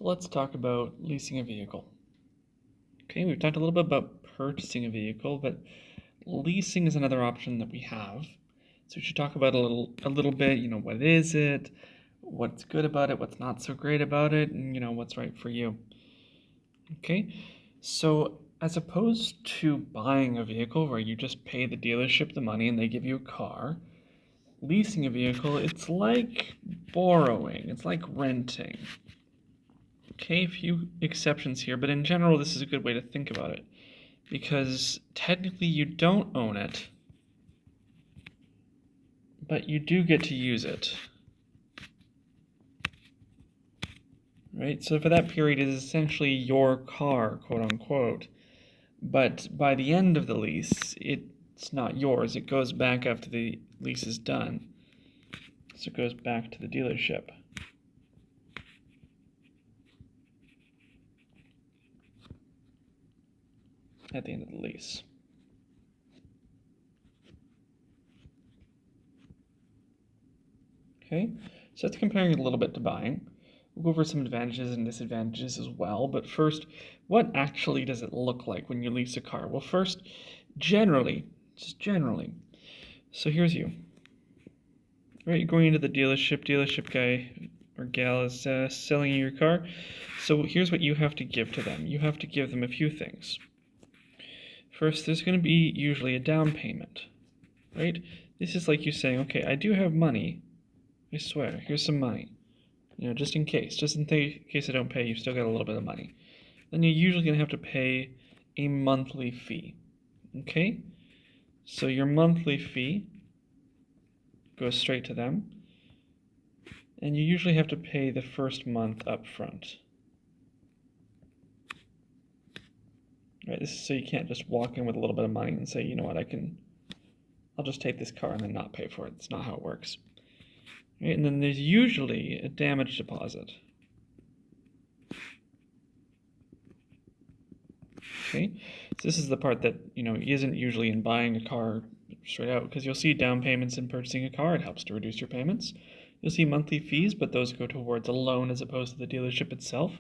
So let's talk about leasing a vehicle. Okay, we've talked a little bit about purchasing a vehicle, but leasing is another option that we have. So we should talk about a little bit, what is it, what's good about it, what's not so great about it, and what's right for you. Okay, so as opposed to buying a vehicle where you just pay the dealership the money and they give you a car, leasing a vehicle, it's like borrowing, it's like renting. Okay, a few exceptions here, but in general, this is a good way to think about it. Because technically you don't own it, but you do get to use it. Right? So for that period, it is essentially your car, quote unquote. But by the end of the lease, it's not yours. It goes back after the lease is done. So it goes back to the dealership. At the end of the lease. Okay, so that's comparing it a little bit to buying. We'll go over some advantages and disadvantages as well, but first, what actually does it look like when you lease a car? Well, first, generally, just generally. So here's you. Right, you're going into the dealership guy or gal is selling you your car. So here's what you have to give to them. You have to give them a few things. First, there's going to be usually a down payment, right? This is like you saying, okay, I do have money. I swear, here's some money. Just in case. Just in case I don't pay, you've still got a little bit of money. Then you're usually going to have to pay a monthly fee. Okay? So your monthly fee goes straight to them. And you usually have to pay the first month up front. Right? This is so you can't just walk in with a little bit of money and say, you know what, I'll just take this car and then not pay for it. That's not how it works. Right? And then there's usually a damage deposit. Okay, so this is the part that isn't usually in buying a car straight out, because you'll see down payments in purchasing a car. It helps to reduce your payments. You'll see monthly fees, but those go towards a loan as opposed to the dealership itself.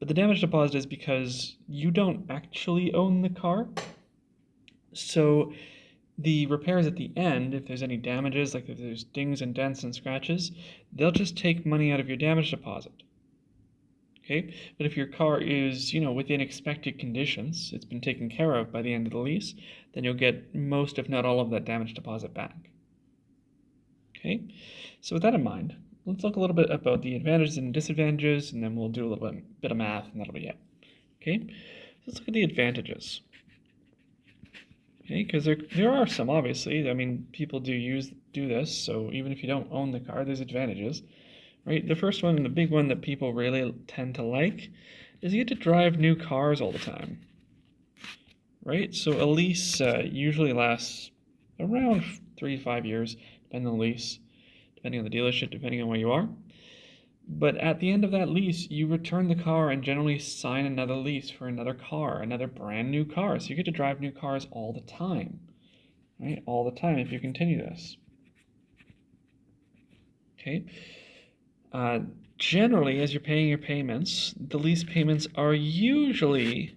But the damage deposit is because you don't actually own the car. So the repairs at the end, if there's any damages, like if there's dings and dents and scratches, they'll just take money out of your damage deposit. Okay, but if your car is, within expected conditions, it's been taken care of by the end of the lease, then you'll get most, if not all, of that damage deposit back. Okay, so with that in mind, let's look a little bit about the advantages and disadvantages, and then we'll do a little bit of math, and that'll be it. Okay, so let's look at the advantages. Okay, because there are some, obviously. I mean, people do this, so even if you don't own the car, there's advantages. Right, the first one and the big one that people really tend to like is you get to drive new cars all the time. Right, so a lease usually lasts around 3 to 5 years, depending on the lease, depending on the dealership, depending on where you are. But at the end of that lease, you return the car and generally sign another lease for another car, another brand new car. So you get to drive new cars all the time, right? All the time if you continue this. Okay. Generally, as you're paying your payments, the lease payments are usually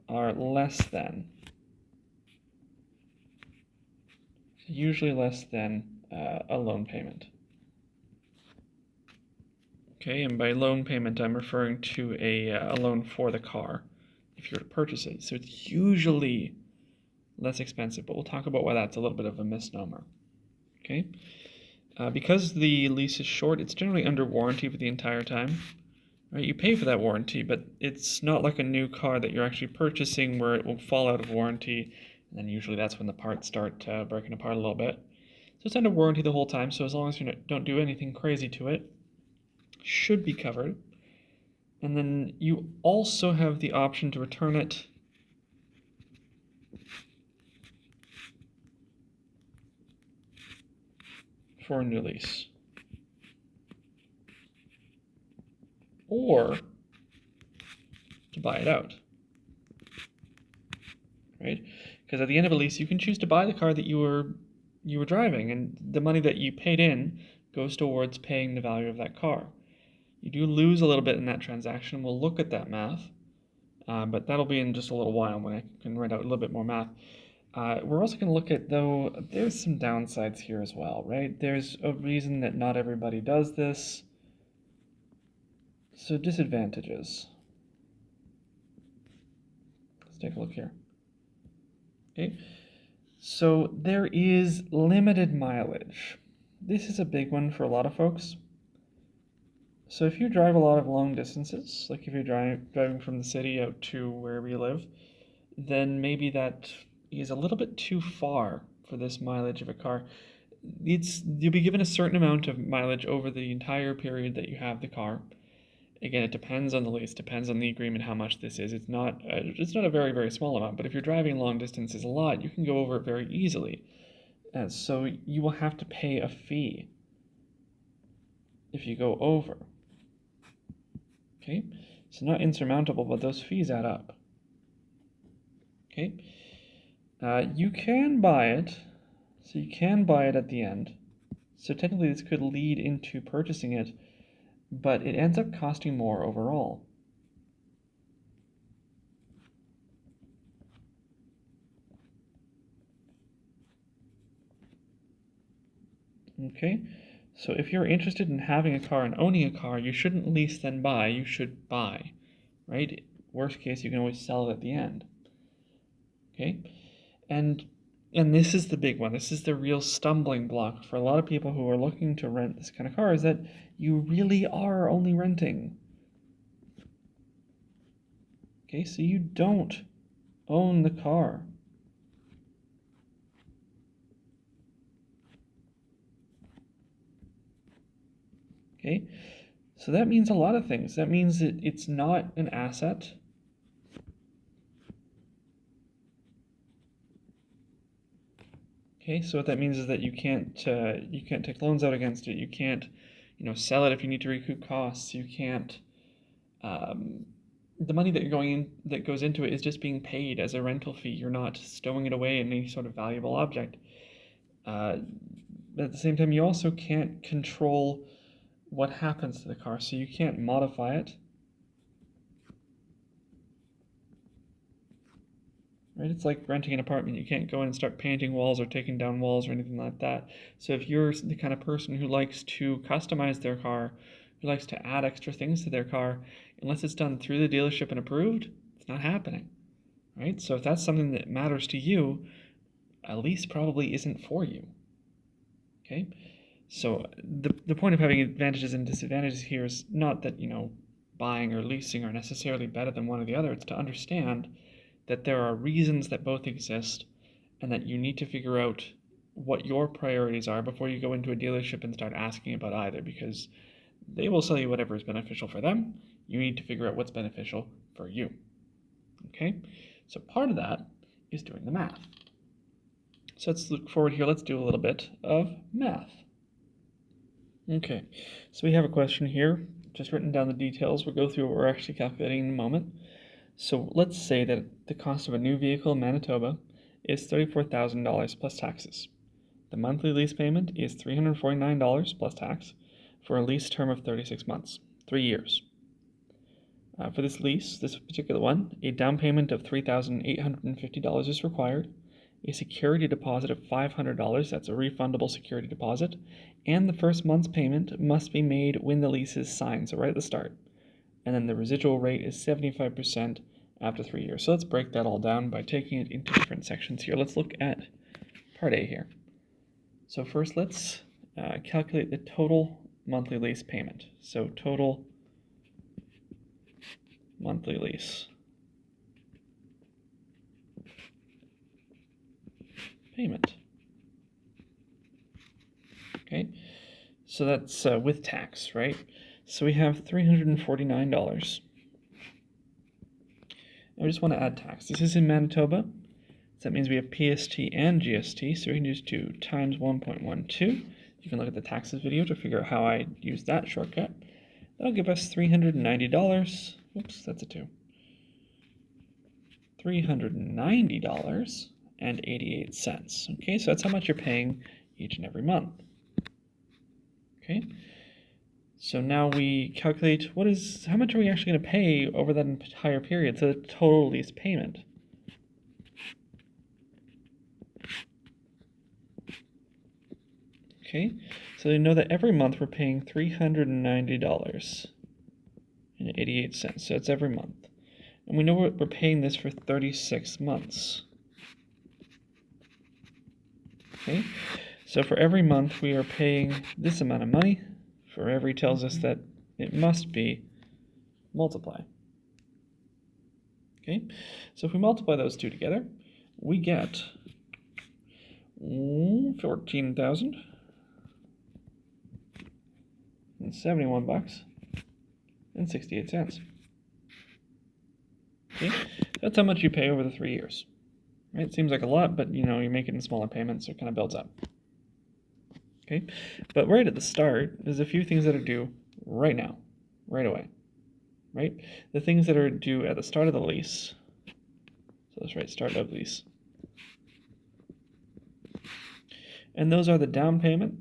are less than a loan payment. Okay, and by loan payment, I'm referring to a loan for the car if you were to purchase it. So it's usually less expensive, but we'll talk about why that's a little bit of a misnomer. Okay, because the lease is short, it's generally under warranty for the entire time. Right, you pay for that warranty, but it's not like a new car that you're actually purchasing where it will fall out of warranty, and then usually that's when the parts start breaking apart a little bit. So it's under warranty the whole time, so as long as you don't do anything crazy to it, should be covered. And then you also have the option to return it for a new lease. Or to buy it out. Right? Because at the end of a lease, you can choose to buy the car that you were driving, and the money that you paid in goes towards paying the value of that car. You do lose a little bit in that transaction. We'll look at that math, but that'll be in just a little while when I can write out a little bit more math. We're also going to look at, though, there's some downsides here as well, right? There's a reason that not everybody does this. So disadvantages. Let's take a look here. Okay, so there is limited mileage. This is a big one for a lot of folks. So if you drive a lot of long distances, like if you're driving from the city out to wherever you live, then maybe that is a little bit too far for this mileage of a car. You'll be given a certain amount of mileage over the entire period that you have the car. Again, it depends on the lease, depends on the agreement how much this is. It's not a very, very small amount, but if you're driving long distances a lot, you can go over it very easily. So you will have to pay a fee if you go over. Okay, so not insurmountable, but those fees add up. Okay, you can buy it, so you can buy it at the end. So technically this could lead into purchasing it, but it ends up costing more overall. Okay, so if you're interested in having a car and owning a car, you shouldn't lease then buy, you should buy, right? Worst case, you can always sell it at the end. Okay, and this is the big one. This is the real stumbling block for a lot of people who are looking to rent this kind of car, is that you really are only renting. Okay, so you don't own the car. Okay, so that means a lot of things. That means that it's not an asset. Okay, so what that means is that you can't take loans out against it. You can't, sell it if you need to recoup costs. You can't. The money that goes into it is just being paid as a rental fee. You're not stowing it away in any sort of valuable object. But at the same time, you also can't control what happens to the car, so you can't modify it. Right? It's like renting an apartment. You can't go in and start painting walls or taking down walls or anything like that. So if you're the kind of person who likes to customize their car, who likes to add extra things to their car, unless it's done through the dealership and approved, it's not happening. Right? So if that's something that matters to you, a lease probably isn't for you. Okay? So the point of having advantages and disadvantages here is not that, buying or leasing are necessarily better than one or the other. It's to understand that there are reasons that both exist and that you need to figure out what your priorities are before you go into a dealership and start asking about either, because they will sell you whatever is beneficial for them. You need to figure out what's beneficial for you. Okay? So part of that is doing the math. So let's look forward here. Let's do a little bit of math. Okay, so we have a question here, just written down the details. We'll go through what we're actually calculating in a moment. So let's say that the cost of a new vehicle in Manitoba is $34,000 plus taxes. The monthly lease payment is $349 plus tax for a lease term of 36 months, 3 years. For this lease, this particular one, a down payment of $3,850 is required, a security deposit of $500, that's a refundable security deposit, and the first month's payment must be made when the lease is signed, so right at the start. And then the residual rate is 75% after 3 years. So let's break that all down by taking it into different sections here. Let's look at part A here. So first, let's calculate the total monthly lease payment. So total monthly lease payment. Okay, so that's with tax, right? So we have $349. I just want to add tax. This is in Manitoba, so that means we have PST and GST, so we can just do times 1.12. You can look at the taxes video to figure out how I use that shortcut. That'll give us $390. Oops, that's a 2. $390.88. Okay, so that's how much you're paying each and every month. Okay, Okay. So now we calculate how much are we actually going to pay over that entire period, so the total lease payment. Okay, so we know that every month we're paying $390.88, so it's every month. And we know we're paying this for 36 months. Okay, so for every month we are paying this amount of money. For every tells us that it must be multiply. Okay, so if we multiply those two together, we get 14,071 bucks and 68 cents. Okay, that's how much you pay over the 3 years. Right? It seems like a lot, but you make it in smaller payments, so it kind of builds up. Okay, but right at the start, there's a few things that are due right now, right away. Right? The things that are due at the start of the lease. So let's write start of lease. And those are the down payment,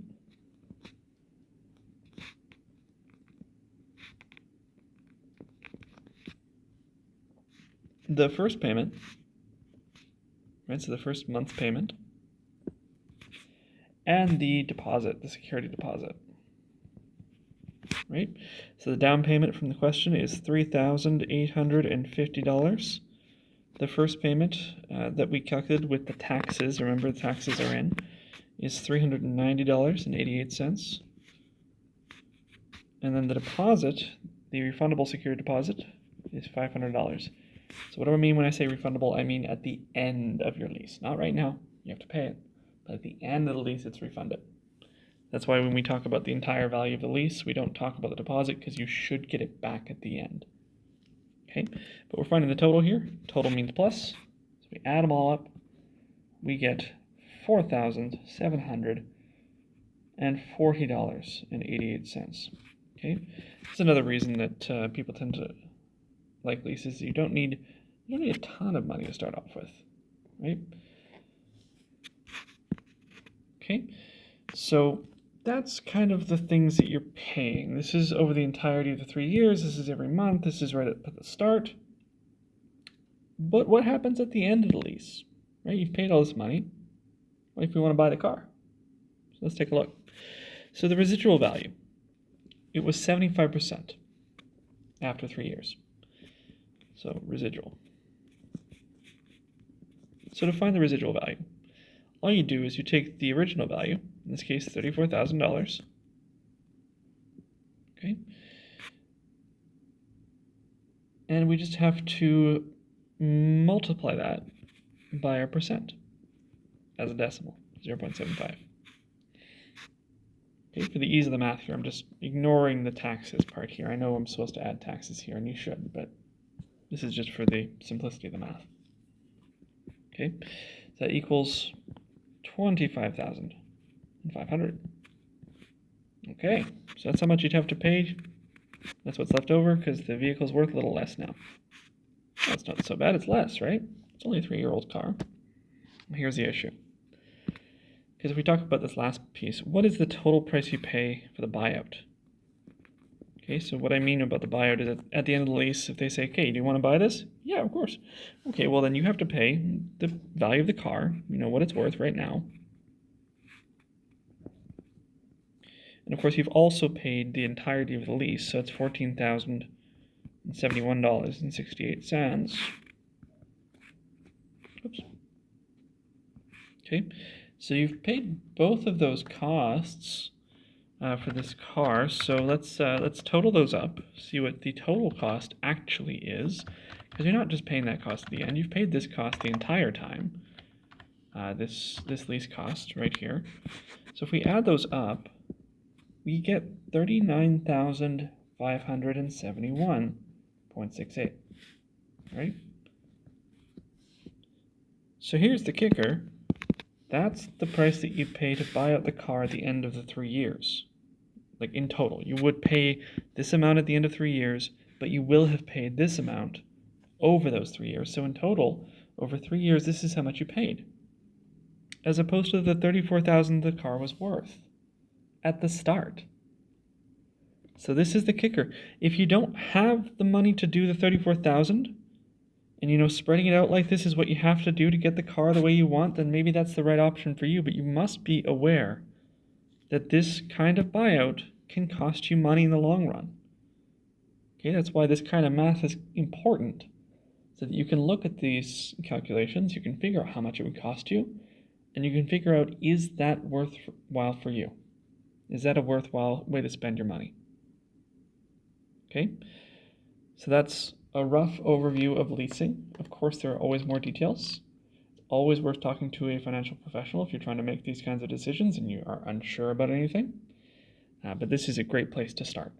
the first payment, right? So the first month's payment, and the deposit, the security deposit. Right? So the down payment from the question is $3,850. The first payment that we calculated with the taxes, remember the taxes are in, is $390.88. And then the deposit, the refundable security deposit, is $500. So what do I mean when I say refundable? I mean at the end of your lease. Not right now, you have to pay it. But at the end of the lease, it's refunded. That's why when we talk about the entire value of the lease, we don't talk about the deposit because you should get it back at the end. Okay, but we're finding the total here. Total means plus. So we add them all up. We get $4,740.88. Okay, that's another reason that people tend to like leases. You don't need a ton of money to start off with, right? Okay, so that's kind of the things that you're paying. This is over the entirety of the 3 years. This is every month. This is right at the start. But what happens at the end of the lease? Right? You've paid all this money. What if you want to buy the car? So let's take a look. So the residual value, it was 75% after 3 years. So residual. So to find the residual value, all you do is you take the original value, in this case $34,000, okay, and we just have to multiply that by our percent as a decimal, 0.75. Okay, for the ease of the math here, I'm just ignoring the taxes part here. I know I'm supposed to add taxes here, and you should, but this is just for the simplicity of the math. Okay, so that equals 25,500. Okay, so that's how much you'd have to pay. That's what's left over because the vehicle's worth a little less now. That's not so bad, it's less, right? It's only a 3-year-old car. Here's the issue. Because if we talk about this last piece, what is the total price you pay for the buyout? Okay, so what I mean about the buyout is that at the end of the lease, if they say, okay, do you want to buy this? Yeah, of course. Okay, well then you have to pay the value of the car, what it's worth right now. And of course, you've also paid the entirety of the lease, so it's $14,071.68. Oops. Okay, so you've paid both of those costs for this car. So let's total those up, see what the total cost actually is, because you're not just paying that cost at the end. You've paid this cost the entire time. This lease cost right here. So if we add those up, we get $39,571.68. Right? So here's the kicker. That's the price that you pay to buy out the car at the end of the 3 years. Like in total, you would pay this amount at the end of 3 years, but you will have paid this amount over those 3 years. So in total, over 3 years, this is how much you paid, as opposed to the $34,000 the car was worth at the start. So this is the kicker. If you don't have the money to do the $34,000, and spreading it out like this is what you have to do to get the car the way you want, then maybe that's the right option for you. But you must be aware that this kind of buyout can cost you money in the long run. Okay, that's why this kind of math is important, so that you can look at these calculations, you can figure out how much it would cost you, and you can figure out, is that worthwhile for you? Is that a worthwhile way to spend your money? Okay, so that's a rough overview of leasing. Of course, there are always more details. It's always worth talking to a financial professional if you're trying to make these kinds of decisions and you are unsure about anything. But this is a great place to start.